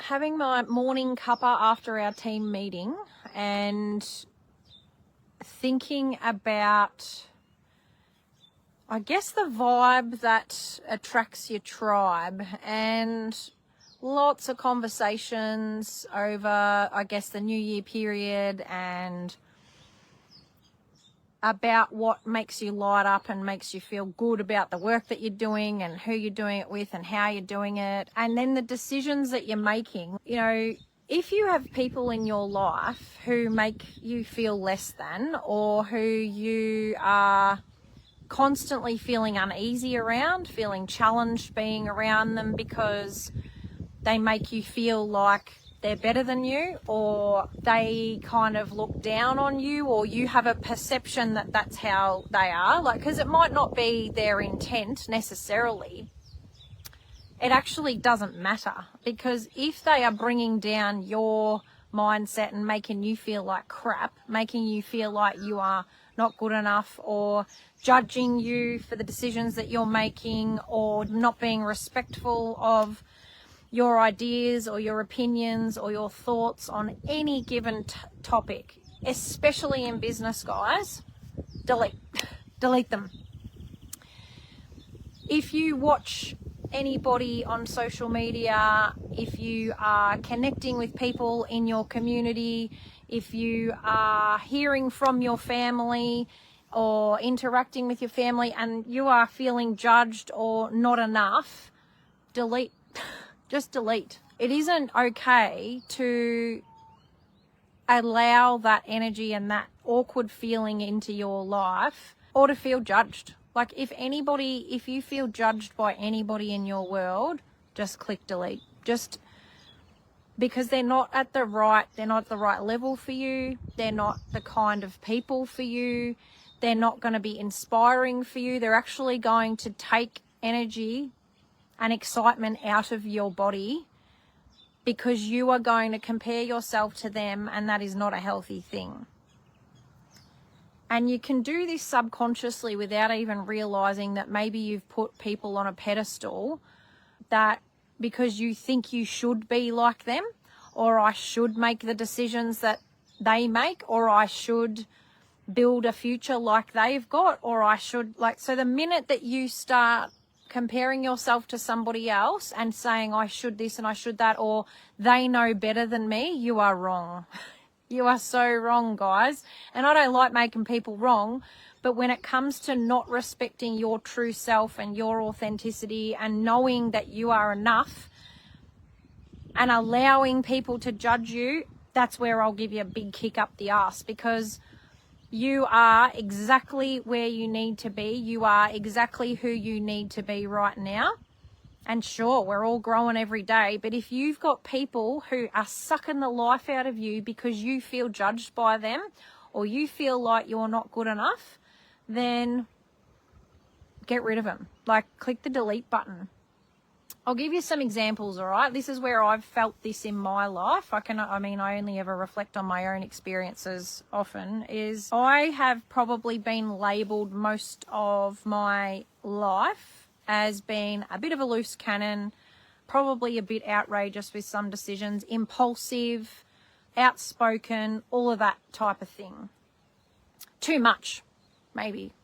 having my morning cuppa after our team meeting and thinking about, I guess, the vibe that attracts your tribe, and lots of conversations over, I guess, the New Year period and about what makes you light up and makes you feel good about the work that you're doing and who you're doing it with and how you're doing it. And then the decisions that you're making. You know, if you have people in your life who make you feel less than, or who you are constantly feeling uneasy around, feeling challenged being around them because they make you feel like they're better than you, or they kind of look down on you, or you have a perception that that's how they are, like, because it might not be their intent necessarily. It actually doesn't matter, because if they are bringing down your mindset and making you feel like crap, making you feel like you are not good enough, or judging you for the decisions that you're making, or not being respectful of your ideas or your opinions or your thoughts on any given topic, especially in business, guys, delete them. If you watch anybody on social media, if you are connecting with people in your community, if you are hearing from your family or interacting with your family and you are feeling judged or not enough, delete. Just delete. It isn't okay to allow that energy and that awkward feeling into your life, or to feel judged. Like, if you feel judged by anybody in your world, just click delete. Just because they're not at the right level for you. They're not the kind of people for you. They're not going to be inspiring for you. They're actually going to take energy and excitement out of your body, because you are going to compare yourself to them, and that is not a healthy thing. And you can do this subconsciously without even realizing that maybe you've put people on a pedestal, that because you think you should be like them, or I should make the decisions that they make, or I should build a future like they've got, or I should, like, so the minute that you start comparing yourself to somebody else and saying I should this and I should that, or they know better than me, you are wrong. You are so wrong, guys. And I don't like making people wrong, but when it comes to not respecting your true self and your authenticity and knowing that you are enough and allowing people to judge you, that's where I'll give you a big kick up the arse, because you are exactly where you need to be. You are exactly who you need to be right now. And sure, we're all growing every day, but if you've got people who are sucking the life out of you because you feel judged by them, or you feel like you're not good enough, then get rid of them. Like, click the delete button. I'll give you some examples, all right? This is where I've felt this in my life. I only ever reflect on my own experiences often. Is I have probably been labelled most of my life as being a bit of a loose cannon, probably a bit outrageous with some decisions, impulsive, outspoken, all of that type of thing. Too much, maybe.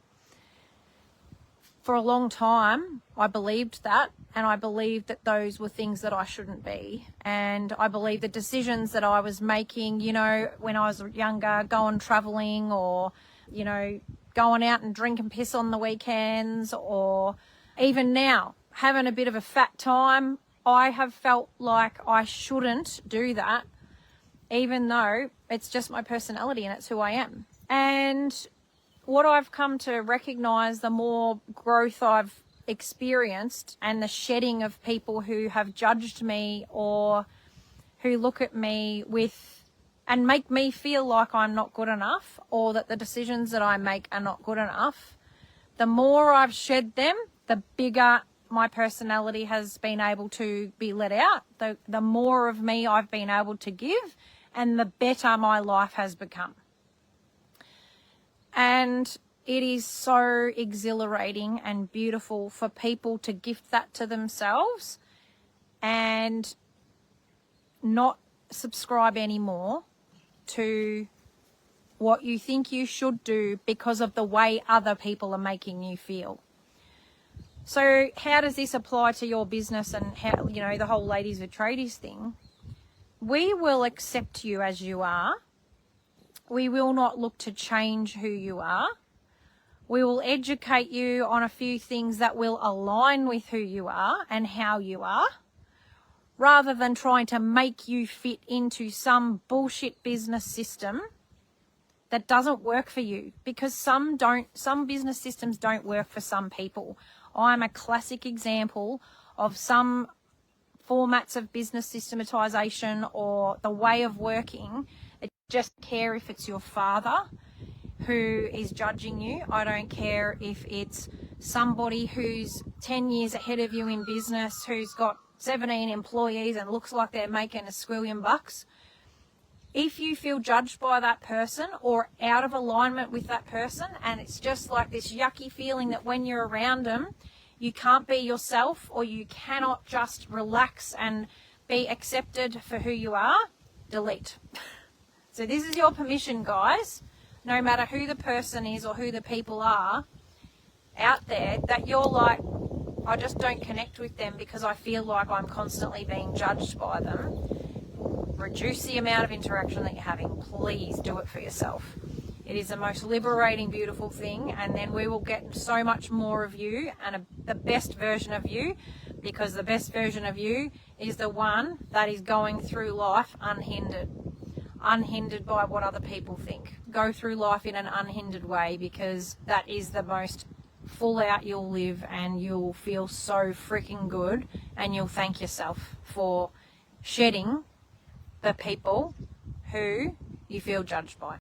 For a long time, I believed that, and I believed that those were things that I shouldn't be. And I believed the decisions that I was making, you know, when I was younger, going traveling, or, you know, going out and drink and piss on the weekends, or even now, having a bit of a fat time, I have felt like I shouldn't do that, even though it's just my personality and it's who I am. And what I've come to recognize, the more growth I've experienced and the shedding of people who have judged me or who look at me with and make me feel like I'm not good enough, or that the decisions that I make are not good enough, the more I've shed them, the bigger my personality has been able to be let out, the more of me I've been able to give, and the better my life has become. And it is so exhilarating and beautiful for people to gift that to themselves. And not subscribe anymore to what you think you should do because of the way other people are making you feel. So how does this apply to your business and how, you know, the whole Ladies with Tradies thing? We will accept you as you are. We will not look to change who you are. We will educate you on a few things that will align with who you are and how you are, rather than trying to make you fit into some bullshit business system that doesn't work for you, because some business systems don't work for some people. I'm a classic example of some formats of business systematization or the way of working. I just care if it's your father who is judging you. I don't care if it's somebody who's 10 years ahead of you in business, who's got 17 employees and looks like they're making a squillion bucks. If you feel judged by that person or out of alignment with that person, and it's just like this yucky feeling that when you're around them, you can't be yourself, or you cannot just relax and be accepted for who you are, delete. So this is your permission, guys, no matter who the person is or who the people are out there, that you're like, I just don't connect with them because I feel like I'm constantly being judged by them. Reduce the amount of interaction that you're having. Please do it for yourself. It is the most liberating, beautiful thing, and then we will get so much more of you and the best version of you, because the best version of you is the one that is going through life unhindered by what other people think. Go through life in an unhindered way, because that is the most full out you'll live, and you'll feel so freaking good, and you'll thank yourself for shedding the people who you feel judged by.